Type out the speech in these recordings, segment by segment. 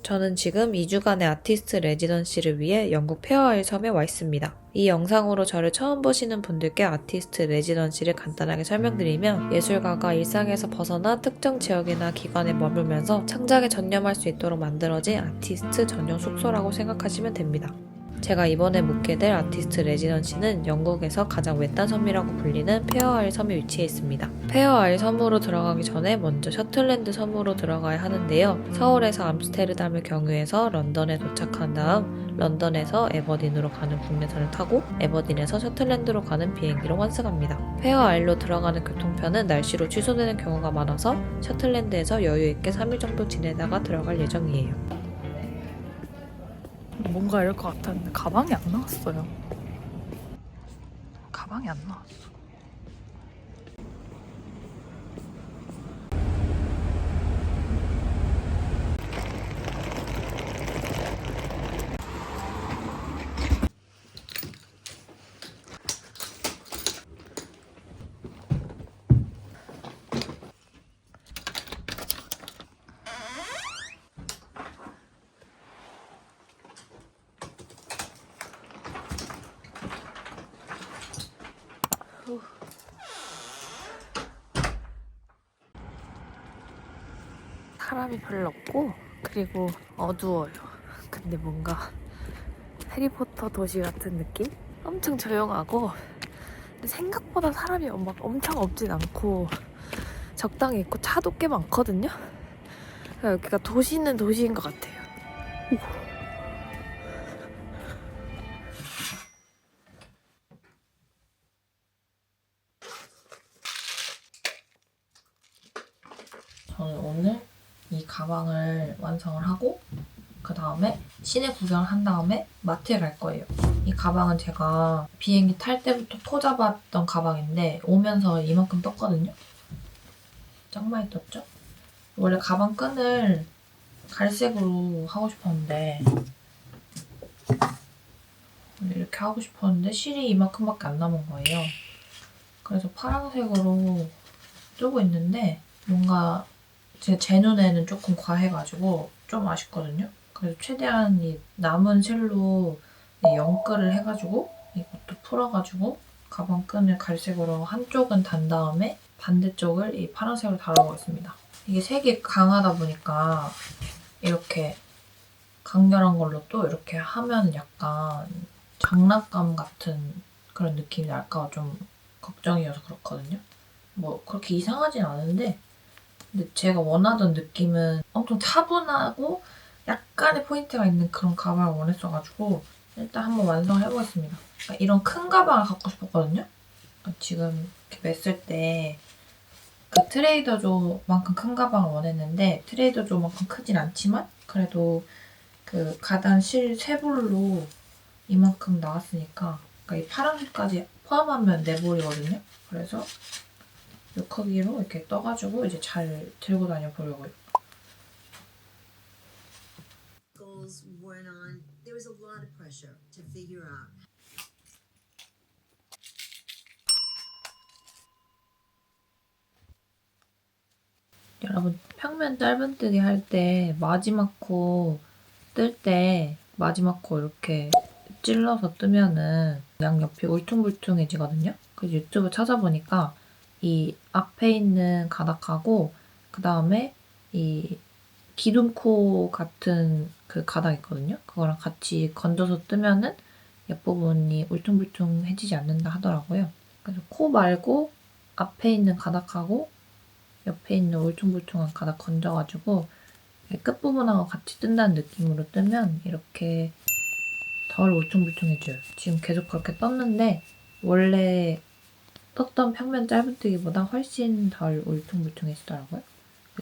저는 지금 2주간의 아티스트 레지던시를 위해 영국 페어아일 섬에 와 있습니다. 이 영상으로 저를 처음 보시는 분들께 아티스트 레지던시를 간단하게 설명드리면 예술가가 일상에서 벗어나 특정 지역이나 기관에 머물면서 창작에 전념할 수 있도록 만들어진 아티스트 전용 숙소라고 생각하시면 됩니다. 제가 이번에 묵게 될 아티스트 레지던시는 영국에서 가장 외딴 섬이라고 불리는 페어아일 섬에 위치해 있습니다. 페어아일 섬으로 들어가기 전에 먼저 셔틀랜드 섬으로 들어가야 하는데요. 서울에서 암스테르담을 경유해서 런던에 도착한 다음 런던에서 에버딘으로 가는 국내선을 타고 에버딘에서 셔틀랜드로 가는 비행기로 환승합니다. 페어아일로 들어가는 교통편은 날씨로 취소되는 경우가 많아서 셔틀랜드에서 여유있게 3일 정도 지내다가 들어갈 예정이에요. 뭔가 이럴 것 같았는데 가방이 안 나왔어요. 가방이 안 나왔어. 사람이 별로 없고 그리고 어두워요. 근데 뭔가 해리포터 도시 같은 느낌? 엄청 조용하고 근데 생각보다 사람이 막 엄청 없진 않고 적당히 있고 차도 꽤 많거든요. 그러니까 여기가 도시는 도시인 것 같아요. 저는 오늘 이 가방을 완성을 하고 그 다음에 시내 구경을 한 다음에 마트에 갈 거예요. 이 가방은 제가 비행기 탈 때부터 포잡았던 가방인데 오면서 이만큼 떴거든요. 짱 많이 떴죠? 원래 가방 끈을 갈색으로 하고 싶었는데 이렇게 하고 싶었는데 실이 이만큼밖에 안 남은 거예요. 그래서 파란색으로 뜨고 있는데 뭔가 제 눈에는 조금 과해가지고 좀 아쉽거든요. 그래서 최대한 이 남은 실로 연결을 해가지고 이것도 풀어가지고 가방 끈을 갈색으로 한쪽은 단 다음에 반대쪽을 이 파란색으로 달아보겠습니다. 이게 색이 강하다 보니까 이렇게 강렬한 걸로 또 이렇게 하면 약간 장난감 같은 그런 느낌이 날까 좀 걱정이어서 그렇거든요. 뭐 그렇게 이상하진 않은데 근데 제가 원하던 느낌은 엄청 차분하고 약간의 포인트가 있는 그런 가방을 원했어가지고 일단 한번 완성해보겠습니다. 그러니까 이런 큰 가방을 갖고 싶었거든요. 그러니까 지금 이렇게 맸을 때 그 트레이더조만큼 큰 가방을 원했는데 트레이더조만큼 크진 않지만 그래도 그 가단 실 세 볼로 이만큼 나왔으니까 그러니까 이 파란색까지 포함하면 네 볼이거든요. 그래서 이 크기로 이렇게 떠가지고 이제 잘 들고 다녀 보려고요. Goals went on. There was a lot of pressure to figure out. 여러분 평면 짧은뜨기 할 때 마지막 코 뜰 때 마지막 코 이렇게 찔러서 뜨면은 양옆이 울퉁불퉁해지거든요. 그래서 유튜브 찾아보니까 이 앞에 있는 가닥하고 그 다음에 이 기둥코 같은 그 가닥 있거든요. 그거랑 같이 건져서 뜨면은 옆부분이 울퉁불퉁해지지 않는다 하더라고요. 그래서 코 말고 앞에 있는 가닥하고 옆에 있는 울퉁불퉁한 가닥 건져가지고 끝부분하고 같이 뜬다는 느낌으로 뜨면 이렇게 덜 울퉁불퉁해져요. 지금 계속 그렇게 떴는데 원래 떴던 평면 짧은뜨기보다 훨씬 덜 울퉁불퉁해지더라고요.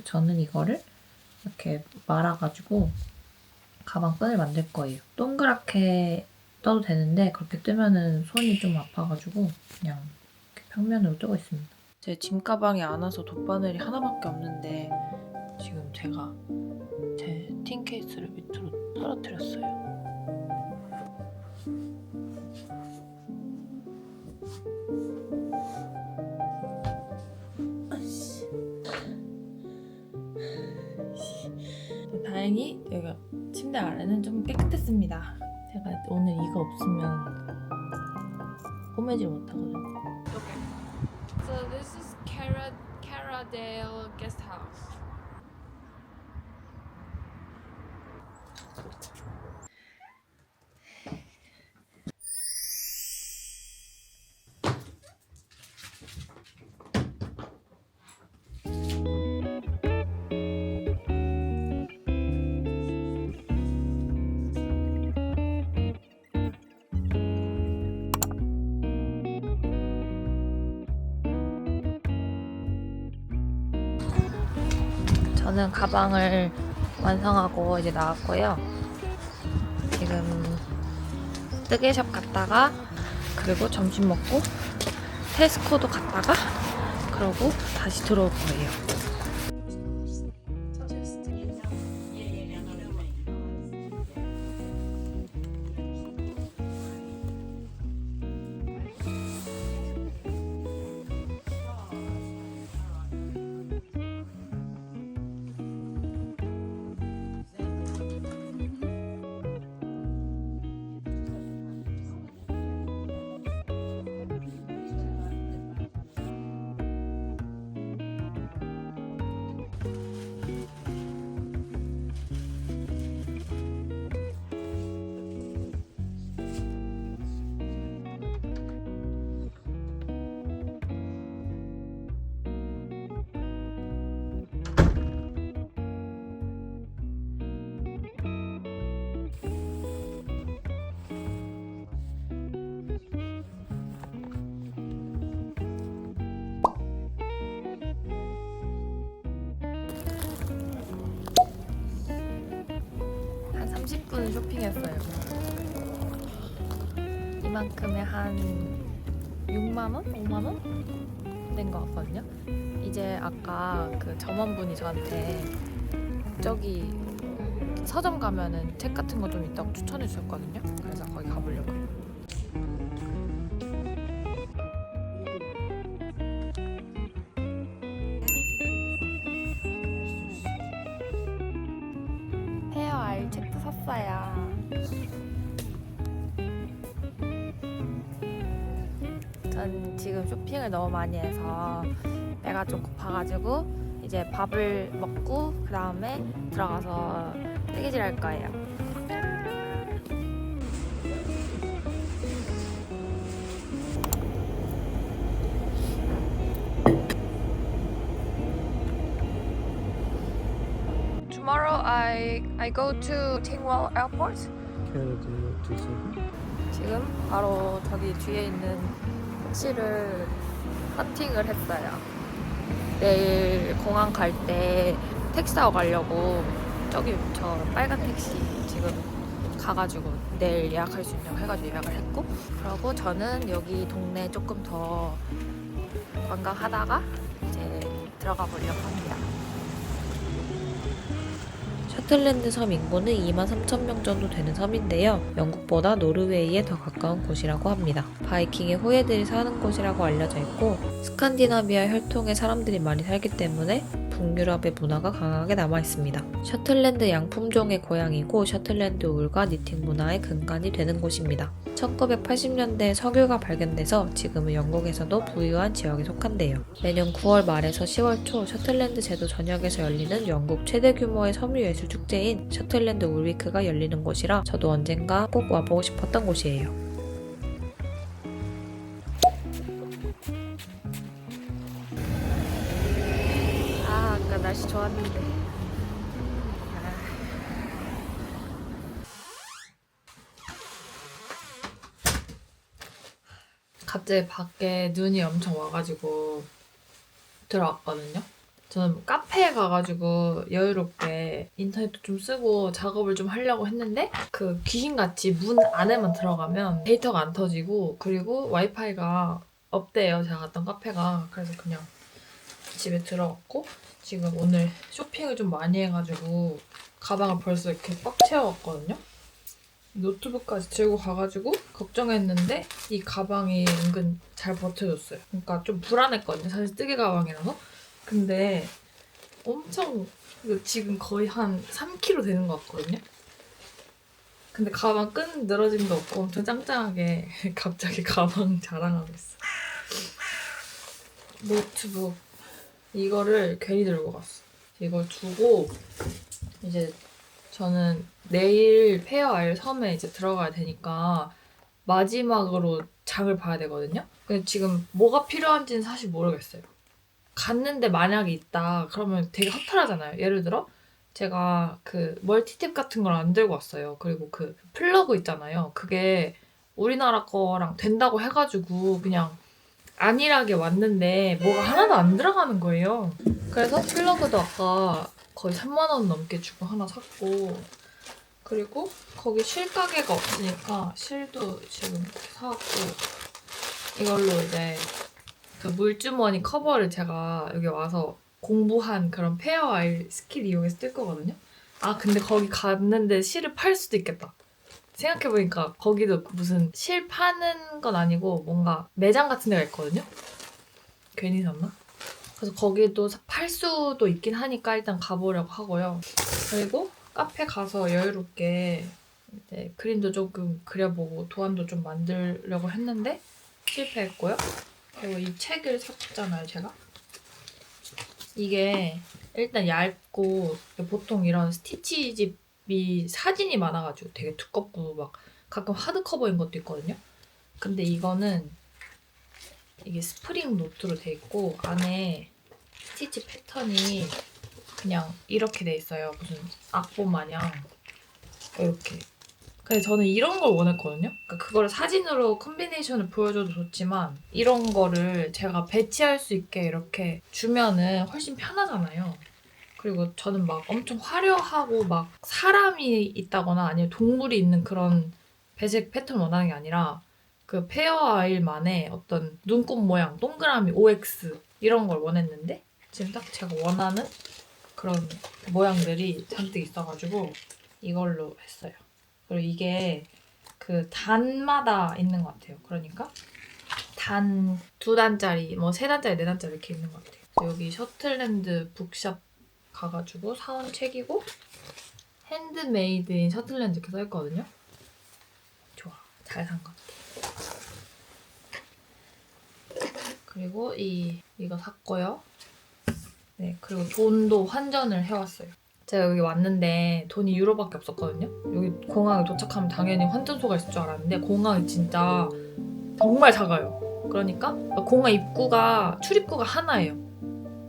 저는 이거를 이렇게 말아가지고 가방 끈을 만들 거예요. 동그랗게 떠도 되는데 그렇게 뜨면은 손이 좀 아파가지고 그냥 이렇게 평면으로 뜨고 있습니다. 제 짐 가방이 안 와서 돗바늘이 하나밖에 없는데 지금 제가 제 틴 케이스를 밑으로 떨어뜨렸어요. 다 다행히 여기가 침대 아래는 좀 깨끗했습니다. 제가 오늘 이거 없으면 홈매질 못하거든요. Okay. So this is Caradale Guest House. 저는 가방을 완성하고 이제 나왔고요. 지금 뜨개샵 갔다가 그리고 점심 먹고 테스코도 갔다가 그러고 다시 들어올 거예요. 한 30분 쇼핑했어요. 이만큼에 한 6만원? 5만원? 된 것 같거든요. 이제 아까 그 점원분이 저한테 저기 서점 가면은 책 같은 거 좀 있다고 추천해 주셨거든요. 그래서 거기 가보려고요. 헤어 아일 책도 샀어요. 전 지금 쇼핑을 너무 많이 해서 배가 좀 고파가지고 이제 밥을 먹고 그 다음에 들어가서 뜨개질 할 거예요. Tomorrow I go to Tingwell Airport. 지금 바로 저기 뒤에 있는 택시를 헌팅을 했어요. 내일 공항 갈 때 택시 타고 가려고 저기 저 빨간 택시 지금 가가지고 내일 예약할 수 있냐고 해가지고 예약을 했고, 그리고 저는 여기 동네 조금 더 관광하다가 이제 들어가 보려고 합니다. 셔틀랜드 섬 인구는 23,000명 정도 되는 섬인데요. 영국보다 노르웨이에 더 가까운 곳이라고 합니다. 바이킹의 호예들이 사는 곳이라고 알려져 있고, 스칸디나비아 혈통의 사람들이 많이 살기 때문에 북유럽의 문화가 강하게 남아 있습니다. 셔틀랜드 양품종의 고향이고 셔틀랜드 울과 니팅 문화의 근간이 되는 곳입니다. 1980년대에 석유가 발견돼서 지금은 영국에서도 부유한 지역에 속한대요. 매년 9월 말에서 10월 초 셔틀랜드 제도 전역에서 열리는 영국 최대 규모의 섬유예술 축제인 셔틀랜드 울위크가 열리는 곳이라 저도 언젠가 꼭 와보고 싶었던 곳이에요. 아까 날씨 좋았는데. 갑자기 밖에 눈이 엄청 와가지고 들어왔거든요. 저는 카페에 가가지고 여유롭게 인터넷도 좀 쓰고 작업을 좀 하려고 했는데 그 귀신같이 문 안에만 들어가면 데이터가 안 터지고 그리고 와이파이가 없대요. 제가 갔던 카페가. 그래서 그냥 집에 들어갔고 지금 오늘 쇼핑을 좀 많이 해가지고 가방을 벌써 이렇게 꽉 채워왔거든요. 노트북까지 들고 가가지고 걱정했는데 이 가방이 은근 잘 버텨줬어요. 그러니까 좀 불안했거든요. 사실 뜨개 가방이라서. 근데 엄청 지금 거의 한 3kg 되는 것 같거든요. 근데 가방 끈 늘어짐도 없고 엄청 짱짱하게 갑자기 가방 자랑하고 있어. 노트북 이거를 괜히 들고 갔어. 이걸 두고 이제 저는 내일 페어아일 섬에 이제 들어가야 되니까 마지막으로 장을 봐야 되거든요. 근데 지금 뭐가 필요한지는 사실 모르겠어요. 갔는데 만약에 있다 그러면 되게 허탈하잖아요. 예를 들어 제가 그 멀티탭 같은 걸 안 들고 왔어요. 그리고 그 플러그 있잖아요. 그게 우리나라 거랑 된다고 해가지고 그냥 안일하게 왔는데 뭐가 하나도 안 들어가는 거예요. 그래서 플러그도 아까 거의 3만 원 넘게 주고 하나 샀고, 그리고 거기 실 가게가 없으니까 실도 지금 이렇게 사왔고, 이걸로 이제 그 물주머니 커버를 제가 여기 와서 공부한 그런 페어아일 스킬 이용해서 뜰 거거든요. 아 근데 거기 갔는데 실을 팔 수도 있겠다. 생각해보니까 거기도 무슨 실 파는 건 아니고 뭔가 매장 같은 데가 있거든요. 괜히 샀나? 그래서 거기도 팔 수도 있긴 하니까 일단 가보려고 하고요. 그리고 카페 가서 여유롭게 이제 그림도 조금 그려보고 도안도 좀 만들려고 했는데 실패했고요. 그리고 이 책을 샀잖아요, 제가. 이게 일단 얇고 보통 이런 스티치집이 사진이 많아가지고 되게 두껍고 막 가끔 하드커버인 것도 있거든요. 근데 이거는 이게 스프링 노트로 돼 있고 안에 스티치 패턴이 그냥 이렇게 돼 있어요. 무슨 악보 마냥 이렇게. 근데 저는 이런 걸 원했거든요. 그러니까 그거를 사진으로 콤비네이션을 보여줘도 좋지만 이런 거를 제가 배치할 수 있게 이렇게 주면은 훨씬 편하잖아요. 그리고 저는 막 엄청 화려하고 막 사람이 있다거나 아니면 동물이 있는 그런 배색 패턴 원하는 게 아니라 그 페어아일만의 어떤 눈꽃 모양, 동그라미, OX 이런 걸 원했는데 지금 딱 제가 원하는 그런 모양들이 잔뜩 있어가지고 이걸로 했어요. 그리고 이게 그 단마다 있는 것 같아요. 그러니까 단 2단짜리, 뭐 3단짜리, 4단짜리 이렇게 있는 것 같아요. 여기 셔틀랜드 북샵 가가지고 사온 책이고 핸드메이드인 셔틀랜드 이렇게 써있거든요. 좋아. 잘 산 것 같아요. 그리고 이거 샀고요. 네, 그리고 돈도 환전을 해왔어요. 제가 여기 왔는데 돈이 유로밖에 없었거든요. 여기 공항에 도착하면 당연히 환전소가 있을 줄 알았는데 공항이 진짜 정말 작아요. 그러니까 공항 입구가 출입구가 하나예요.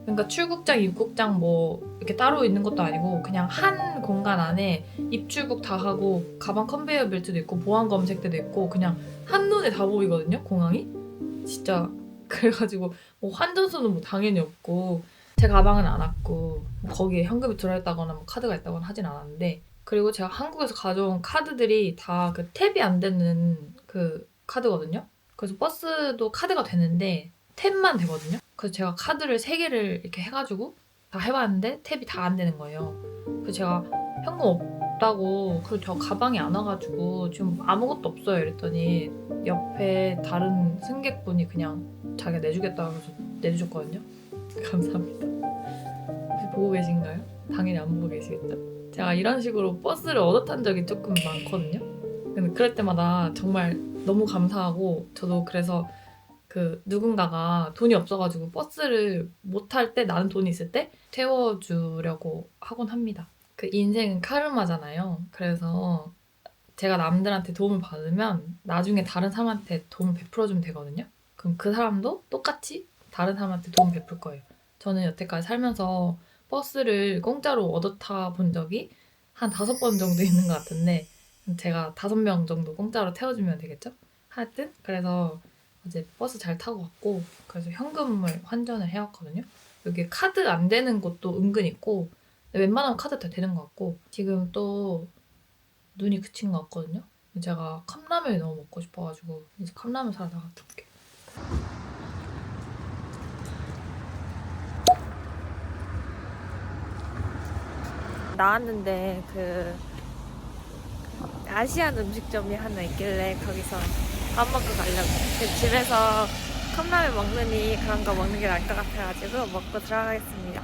그러니까 출국장, 입국장 뭐 이렇게 따로 있는 것도 아니고 그냥 한 공간 안에 입출국 다 하고 가방 컨베이어 벨트도 있고 보안 검색대도 있고 그냥 한눈에 다 보이거든요. 공항이. 진짜 그래가지고 뭐 환전소는 뭐 당연히 없고 제 가방은 안 왔고 뭐 거기에 현금이 들어있다거나 뭐 카드가 있다거나 하진 않았는데, 그리고 제가 한국에서 가져온 카드들이 다 그 탭이 안 되는 그 카드거든요. 그래서 버스도 카드가 되는데 탭만 되거든요. 그래서 제가 카드를 3개를 이렇게 해가지고 다 해봤는데 탭이 다 안 되는 거예요. 그래서 제가 현금 없다고, 그리고 저 가방이 안 와가지고 지금 아무것도 없어요 이랬더니 옆에 다른 승객분이 그냥 자기가 내주겠다고 해서 내주셨거든요. 감사합니다. 혹시 보고 계신가요? 당연히 안 보고 계시겠죠? 제가 이런 식으로 버스를 얻어 탄 적이 조금 많거든요. 근데 그럴 때마다 정말 너무 감사하고, 저도 그래서 그 누군가가 돈이 없어가지고 버스를 못 탈 때, 나는 돈이 있을 때 태워주려고 하곤 합니다. 그 인생은 카르마잖아요. 그래서 제가 남들한테 도움을 받으면 나중에 다른 사람한테 도움을 베풀어주면 되거든요. 그럼 그 사람도 똑같이 다른 사람한테 도움 베풀 거예요. 저는 여태까지 살면서 버스를 공짜로 얻어 타본 적이 한 5번 정도 있는 것 같은데 제가 5명 정도 공짜로 태워주면 되겠죠? 하여튼 그래서 어제 버스 잘 타고 갔고, 그래서 현금을 환전을 해왔거든요. 여기 카드 안 되는 곳도 은근 있고 웬만하면 카드 다 되는 것 같고, 지금 또 눈이 그친 것 같거든요. 제가 컵라면이 너무 먹고 싶어가지고 이제 컵라면 사러 나갔다 올게요. 나왔는데 그 아시안 음식점이 하나 있길래 거기서 밥 먹고 가려고. 집에서 컵라면 먹느니 그런 거 먹는 게 나을 것 같아가지고 먹고 들어가겠습니다.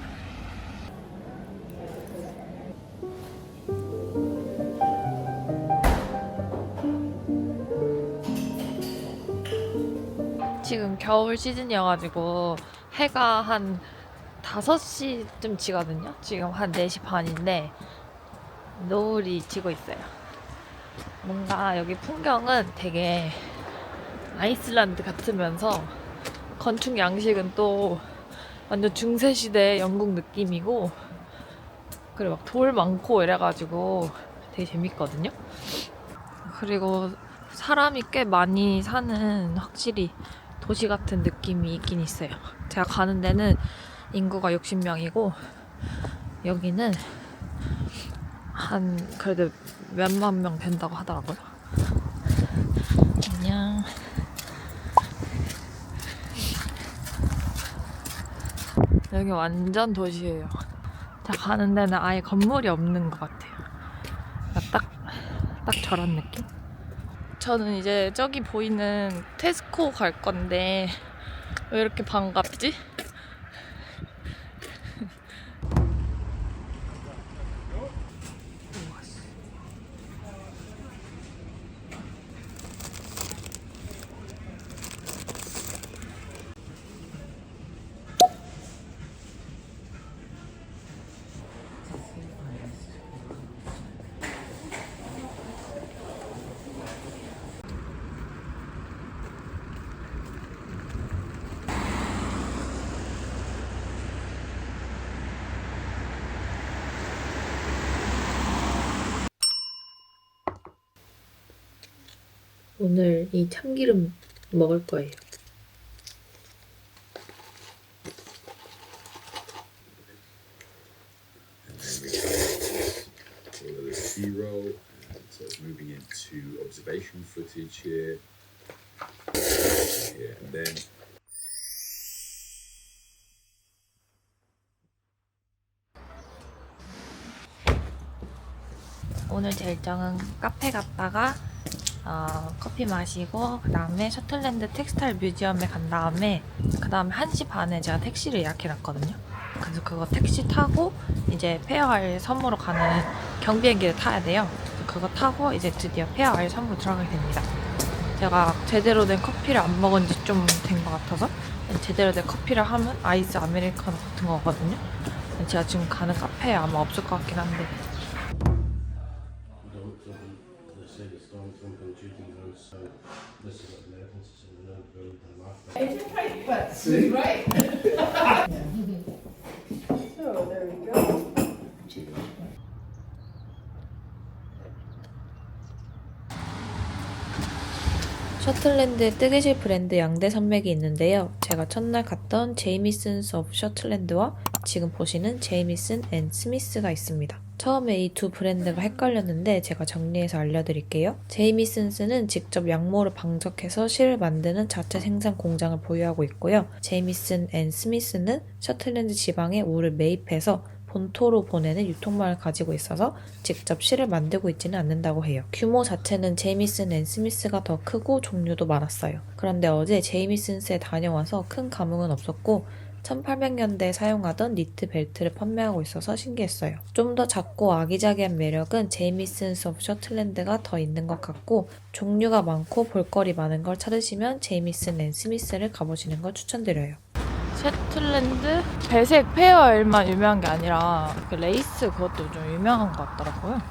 지금 겨울 시즌이어가지고 해가 한 5시쯤 지거든요. 지금 한 4시 반인데 노을이 지고 있어요. 뭔가 여기 풍경은 되게 아이슬란드 같으면서 건축 양식은 또 완전 중세시대 영국 느낌이고, 그리고 막 돌 많고 이래가지고 되게 재밌거든요. 그리고 사람이 꽤 많이 사는 확실히 도시 같은 느낌이 있긴 있어요. 제가 가는 데는 인구가 60명이고 여기는 한 그래도 몇만 명 된다고 하더라고요. 그냥 여기 완전 도시예요. 제가 가는 데는 아예 건물이 없는 것 같아요. 딱 저런 느낌? 저는 이제 저기 보이는 테스코 갈 건데 왜 이렇게 반갑지? 오늘 이 참기름 먹을 거예요. B-roll, so it's moving into observation footage here, and then 오늘 제 일정은 카페 갔다가 커피 마시고 그 다음에 셔틀랜드 텍스타일 뮤지엄에 간 다음에 그 다음에 1시 반에 제가 택시를 예약해놨거든요. 그래서 그거 택시 타고 이제 페어아일 섬으로 가는 경비행기를 타야 돼요. 그거 타고 이제 드디어 페어아일 섬으로 들어가게 됩니다. 제가 제대로 된 커피를 안 먹은 지 좀 된 것 같아서 제대로 된 커피를 하면 아이스 아메리카노 같은 거거든요. 제가 지금 가는 카페에 아마 없을 것 같긴 한데 셔틀랜드에 뜨개질 브랜드 양대 산맥이 있는데요. 제가 첫날 갔던 제이미슨스 오브 셔틀랜드와 지금 보시는 제이미슨 앤 스미스가 있습니다. 처음에 이 두 브랜드가 헷갈렸는데 제가 정리해서 알려드릴게요. 제이미슨스는 직접 양모를 방적해서 실을 만드는 자체 생산 공장을 보유하고 있고요. 제이미슨 앤 스미스는 셔틀랜드 지방에 울을 매입해서 본토로 보내는 유통망을 가지고 있어서 직접 실을 만들고 있지는 않는다고 해요. 규모 자체는 제이미슨 앤 스미스가 더 크고 종류도 많았어요. 그런데 어제 제이미슨스에 다녀와서 큰 감흥은 없었고 1800년대에 사용하던 니트 벨트를 판매하고 있어서 신기했어요. 좀 더 작고 아기자기한 매력은 제이미슨스 오브 셔틀랜드가 더 있는 것 같고 종류가 많고 볼거리 많은 걸 찾으시면 제이미슨 앤 스미스를 가보시는 걸 추천드려요. 셔틀랜드 배색 페어일만 유명한 게 아니라 그 레이스 그것도 좀 유명한 것 같더라고요.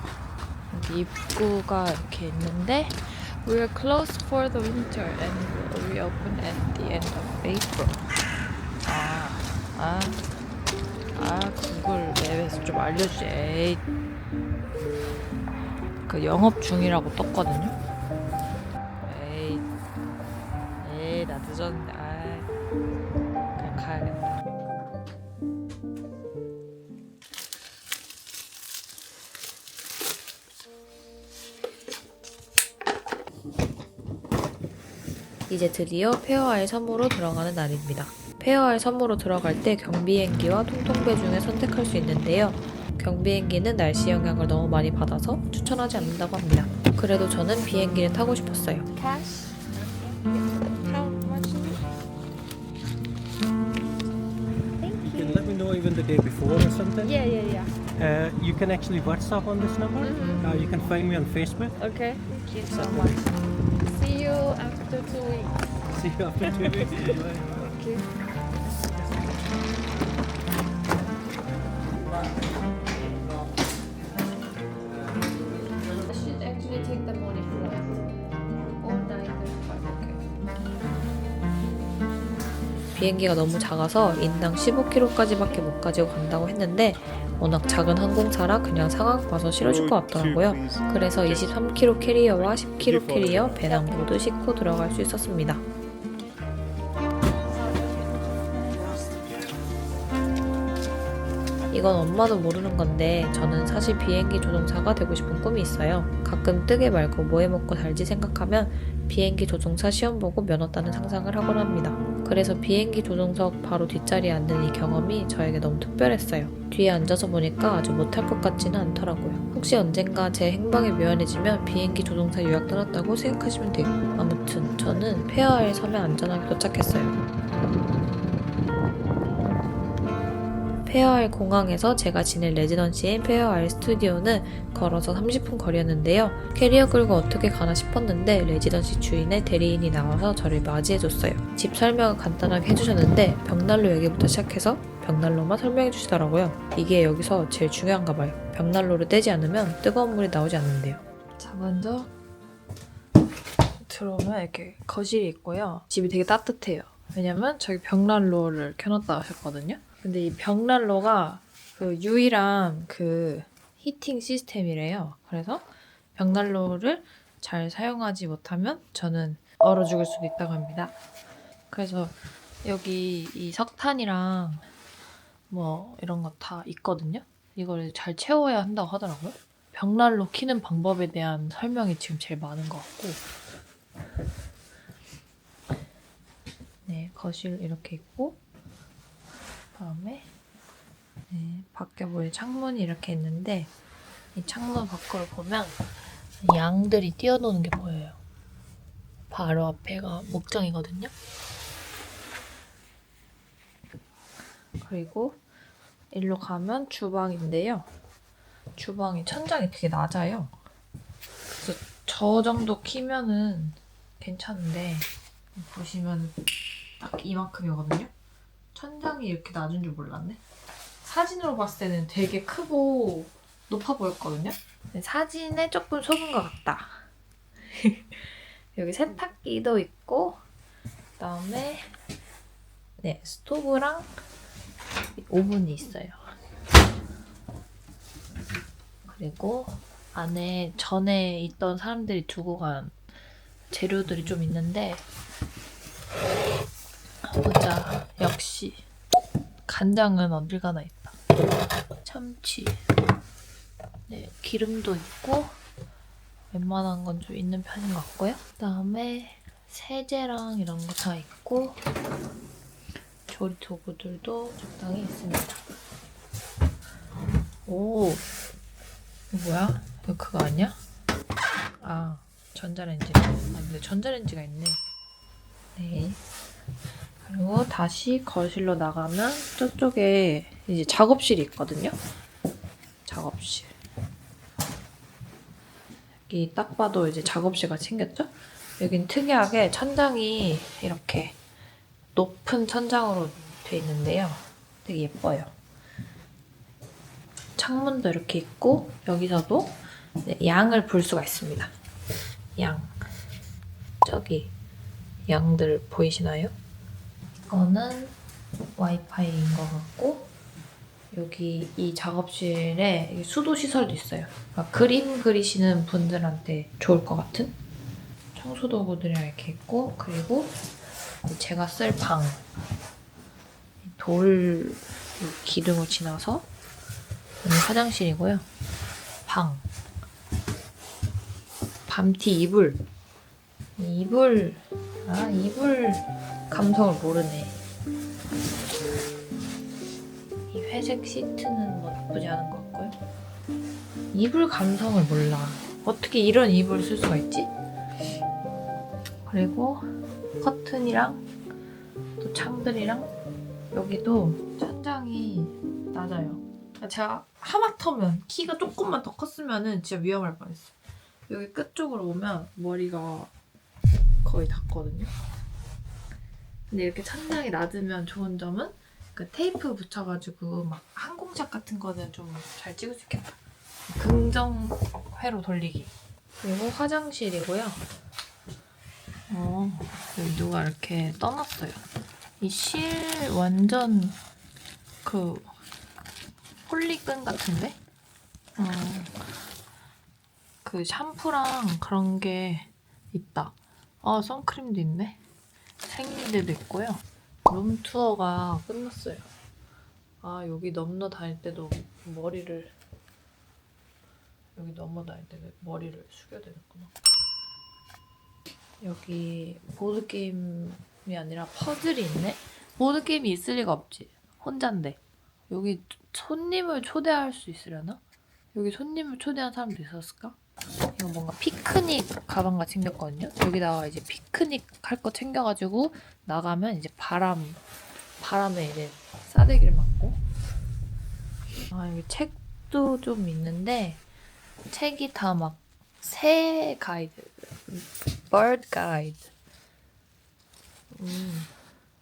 여기 입구가 이렇게 있는데 We're closed for the winter and will reopen at the end of April. 구글 맵에서 좀 알려주지. 에이. 그 영업 중이라고 떴거든요. 에이 나 늦었는데. 그냥 가야겠다. 이제 드디어 페어아일 섬으로 들어가는 날입니다. 페어아일 섬으로 들어갈 때 경비행기와 통통배 중에 선택할 수 있는데요. 경비행기는 날씨 영향을 너무 많이 받아서 추천하지 않는다고 합니다. 그래도 저는 비행기를 타고 싶었어요. Cash? How much? You can let me know even the day before or something. Yeah. You can actually WhatsApp on this number. You can find me on Facebook. Okay. Thank you so much. See you after 2 weeks. See you after 2 weeks. I should actually take the money first. Or like 비행기가 너무 작아서 인당 15kg까지밖에 못 가지고 간다고 했는데 워낙 작은 항공사라 그냥 상황 봐서 실어줄 것 같더라고요. 그래서 23kg 캐리어와 10kg 캐리어 배낭 모두 싣고 들어갈 수 있었습니다. 이건 엄마도 모르는 건데 저는 사실 비행기 조종사가 되고 싶은 꿈이 있어요. 가끔 뜨개 말고 뭐 해먹고 살지 생각하면 비행기 조종사 시험 보고 면허 따는 상상을 하곤 합니다. 그래서 비행기 조종석 바로 뒷자리에 앉는 이 경험이 저에게 너무 특별했어요. 뒤에 앉아서 보니까 아주 못할 것 같지는 않더라고요. 혹시 언젠가 제 행방이 묘연해지면 비행기 조종사 유학 떠났다고 생각하시면 돼요. 아무튼 저는 페어아일 섬에 안전하게 도착했어요. 페어아일 공항에서 제가 지낼 레지던시인 페어아일 스튜디오는 걸어서 30분 거리였는데요. 캐리어 끌고 어떻게 가나 싶었는데 레지던시 주인의 대리인이 나와서 저를 맞이해줬어요. 집 설명을 간단하게 해주셨는데 벽난로 얘기부터 시작해서 벽난로만 설명해주시더라고요. 이게 여기서 제일 중요한가 봐요. 벽난로를 떼지 않으면 뜨거운 물이 나오지 않는데요. 자, 먼저 들어오면 이렇게 거실이 있고요. 집이 되게 따뜻해요. 왜냐면 저기 벽난로를 켜놨다 하셨거든요. 근데 이 벽난로가 그 유일한 그 히팅 시스템이래요. 그래서 벽난로를 잘 사용하지 못하면 저는 얼어 죽을 수도 있다고 합니다. 그래서 여기 이 석탄이랑 뭐 이런 거 다 있거든요. 이걸 잘 채워야 한다고 하더라고요. 벽난로 켜는 방법에 대한 설명이 지금 제일 많은 것 같고. 네, 거실 이렇게 있고 그다음에 네, 밖에 보이는 창문이 이렇게 있는데 이 창문 밖으로 보면 양들이 뛰어노는 게 보여요. 바로 앞에가 목장이거든요. 그리고 일로 가면 주방인데요. 주방이 천장이 되게 낮아요. 그래서 저 정도 키면은 괜찮은데 보시면 딱 이만큼이거든요. 천장이 이렇게 낮은 줄 몰랐네. 사진으로 봤을 때는 되게 크고 높아 보였거든요. 근데 사진에 조금 속은 것 같다. 여기 세탁기도 있고 그다음에 네, 스토브랑 오븐이 있어요. 그리고 안에 전에 있던 사람들이 두고 간 재료들이 좀 있는데 보자. 역시 간장은 어딜 가나 있다. 참치. 네, 기름도 있고 웬만한 건 좀 있는 편인 것 같고요. 그다음에 세제랑 이런 거 다 있고 조리 도구들도 적당히 있습니다. 오, 이거 뭐야? 이거 그거 아니야? 아, 전자레인지. 아, 근데 전자레인지가 있네. 네. 그리고 다시 거실로 나가면 저쪽에 이제 작업실이 있거든요. 작업실. 여기 딱 봐도 이제 작업실 같이 생겼죠? 여긴 특이하게 천장이 이렇게 높은 천장으로 돼 있는데요. 되게 예뻐요. 창문도 이렇게 있고 여기서도 양을 볼 수가 있습니다. 양. 저기 양들 보이시나요? 이거는 와이파이인 것 같고 여기 이 작업실에 수도 시설도 있어요. 그러니까 그림 그리시는 분들한테 좋을 것 같은 청소 도구들이 이렇게 있고 그리고 제가 쓸 방 돌 기둥을 지나서 여기 화장실이고요. 방 밤티 이불 이불 감성을 모르네. 이 회색 시트는 뭐 나쁘지 않은 것 같고요. 이불 감성을 몰라. 어떻게 이런 이불을 쓸 수가 있지? 그리고 커튼이랑 또 창들이랑 여기도 천장이 낮아요. 제가 하마터면 키가 조금만 더 컸으면 진짜 위험할 뻔했어요. 여기 끝쪽으로 오면 머리가 거의 닿거든요. 근데 이렇게 천장이 낮으면 좋은 점은 그 테이프 붙여가지고 막 항공샷 같은 거는 좀 잘 찍을 수 있겠다. 긍정회로 돌리기. 그리고 화장실이고요. 여기 누가 이렇게 떠놨어요. 이 실 완전 그 폴리끈 같은데? 그 샴푸랑 그런 게 있다. 선크림도 있네. 생리대도 있고요. 룸투어가 끝났어요. 여기 넘너 다닐 때도 머리를 숙여야 되는구나. 여기 보드게임이 아니라 퍼즐이 있네? 보드게임이 있을 리가 없지. 혼잔데. 여기 손님을 초대할 수 있으려나? 여기 손님을 초대한 사람도 있었을까? 이거 뭔가 피크닉 가방가 챙겼거든요. 여기다가 이제 피크닉 할 거 챙겨가지고 나가면 이제 바람에 이제 싸대기를 맞고. 여기 책도 좀 있는데 책이 다 막 새 가이드, bird 가이드,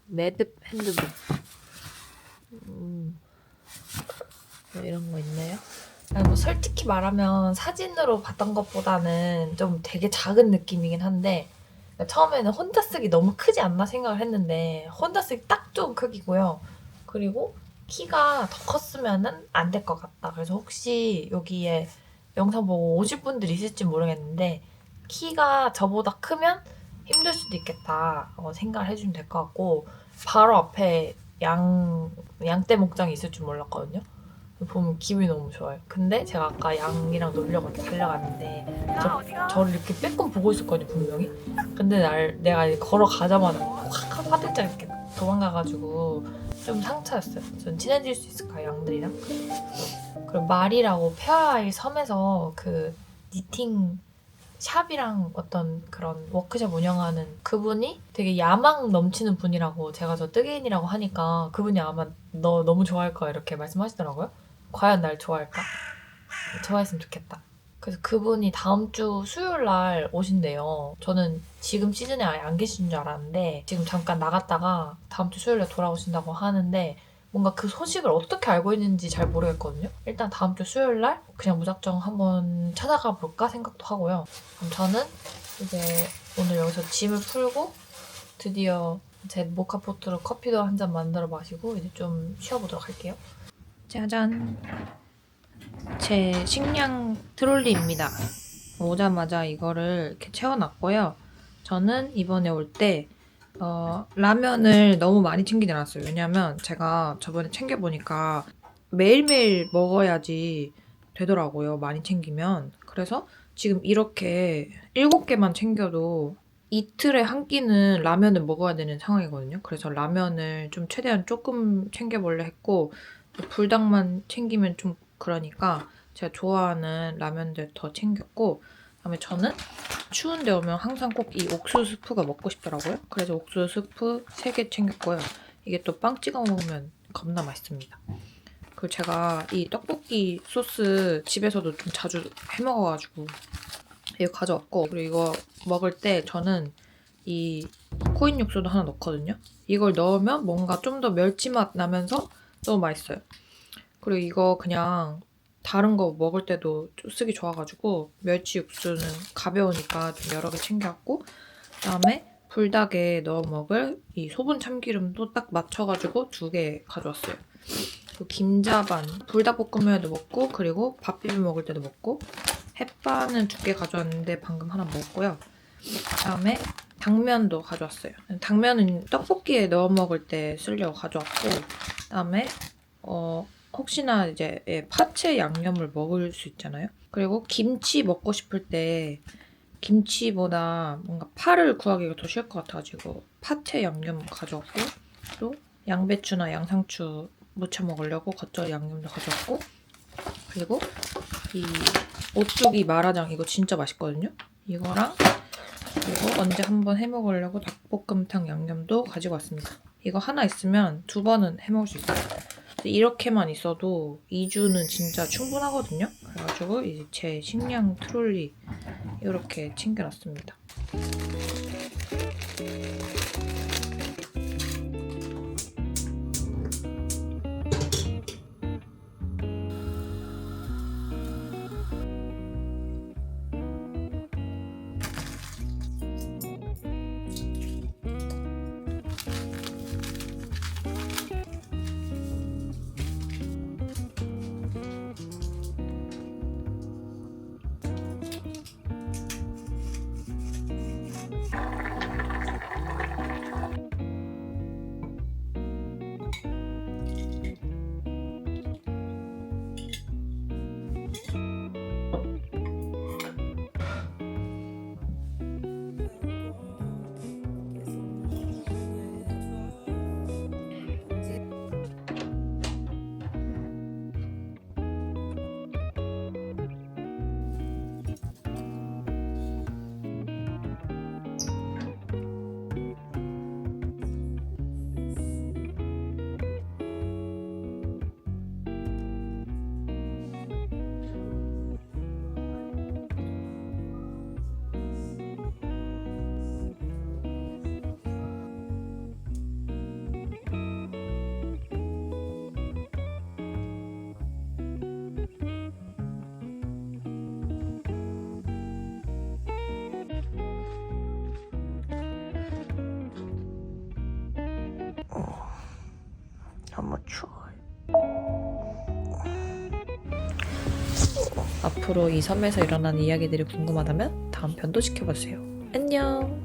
매듭 핸드북, 이런 거 있네요. 뭐 솔직히 말하면 사진으로 봤던 것보다는 좀 되게 작은 느낌이긴 한데 처음에는 혼자 쓰기 너무 크지 않나 생각을 했는데 혼자 쓰기 딱 좋은 크기고요. 그리고 키가 더 컸으면은 안 될 것 같다. 그래서 혹시 여기에 영상 보고 오실 분들이 있을지 모르겠는데 키가 저보다 크면 힘들 수도 있겠다 생각을 해주면 될 것 같고 바로 앞에 양떼 목장이 있을 줄 몰랐거든요. 보면 기분이 너무 좋아요. 근데 제가 아까 양이랑 놀려고 달려갔는데 저를 이렇게 빼꼼 보고 있었거든요, 분명히. 근데 내가 걸어가자마자 확 화들짝 이렇게 도망가가지고 좀 상처였어요. 전 친해질 수 있을까요, 양들이랑? 그리고 말이라고 페어아일 섬에서 그 니팅 샵이랑 어떤 그런 워크숍 운영하는 그분이 되게 야망 넘치는 분이라고 제가 저 뜨개인이라고 하니까 그분이 아마 너 너무 좋아할 거야 이렇게 말씀하시더라고요. 과연 날 좋아할까? 좋아했으면 좋겠다. 그래서 그분이 다음 주 수요일 날 오신대요. 저는 지금 시즌에 아예 안 계신 줄 알았는데 지금 잠깐 나갔다가 다음 주 수요일에 돌아오신다고 하는데 뭔가 그 소식을 어떻게 알고 있는지 잘 모르겠거든요. 일단 다음 주 수요일 날 그냥 무작정 한번 찾아가 볼까 생각도 하고요. 그럼 저는 이제 오늘 여기서 짐을 풀고 드디어 제 모카포트로 커피도 한 잔 만들어 마시고 이제 좀 쉬어보도록 할게요. 짜잔! 제 식량 트롤리입니다. 오자마자 이거를 이렇게 채워놨고요. 저는 이번에 올 때 라면을 너무 많이 챙기지 않았어요. 왜냐면 제가 저번에 챙겨보니까 매일매일 먹어야지 되더라고요. 많이 챙기면. 그래서 지금 이렇게 7개만 챙겨도 이틀에 한 끼는 라면을 먹어야 되는 상황이거든요. 그래서 라면을 좀 최대한 조금 챙겨보려 했고 불닭만 챙기면 좀 그러니까 제가 좋아하는 라면들 더 챙겼고 그다음에 저는 추운 데 오면 항상 꼭 이 옥수수 스프가 먹고 싶더라고요. 그래서 옥수수 스프 3개 챙겼고요. 이게 또 빵 찍어 먹으면 겁나 맛있습니다. 그리고 제가 이 떡볶이 소스 집에서도 좀 자주 해먹어가지고 이거 가져왔고 그리고 이거 먹을 때 저는 이 코인 육수도 하나 넣거든요. 이걸 넣으면 뭔가 좀 더 멸치 맛 나면서 너무 맛있어요. 그리고 이거 그냥 다른 거 먹을 때도 쓰기 좋아가지고 멸치 육수는 가벼우니까 좀 여러 개 챙겨왔고 그다음에 불닭에 넣어 먹을 이 소분 참기름도 딱 맞춰가지고 2개 가져왔어요. 그리고 김자반, 불닭볶음면에도 먹고 그리고 밥 비벼 먹을 때도 먹고 햇반은 2개 가져왔는데 방금 하나 먹었고요. 그다음에 당면도 가져왔어요. 당면은 떡볶이에 넣어 먹을 때 쓰려고 가져왔고 그다음에 혹시나 이제 파채 양념을 먹을 수 있잖아요. 그리고 김치 먹고 싶을 때 김치보다 뭔가 파를 구하기가 더 쉬울 것 같아가지고 파채 양념 가져왔고 또 양배추나 양상추 무쳐 먹으려고 겉절이 양념도 가져왔고 그리고 이 오뚜기 마라장 이거 진짜 맛있거든요. 이거랑 그리고 언제 한번 해먹으려고 닭볶음탕 양념도 가지고 왔습니다. 이거 하나 있으면 2번은 해먹을 수 있어요. 이렇게만 있어도 2주는 진짜 충분하거든요. 그래가지고 이제 제 식량 트롤리 이렇게 챙겨놨습니다. 앞으로 이 섬에서 일어나는 이야기들이 궁금하다면 다음 편도 지켜봐주세요. 안녕!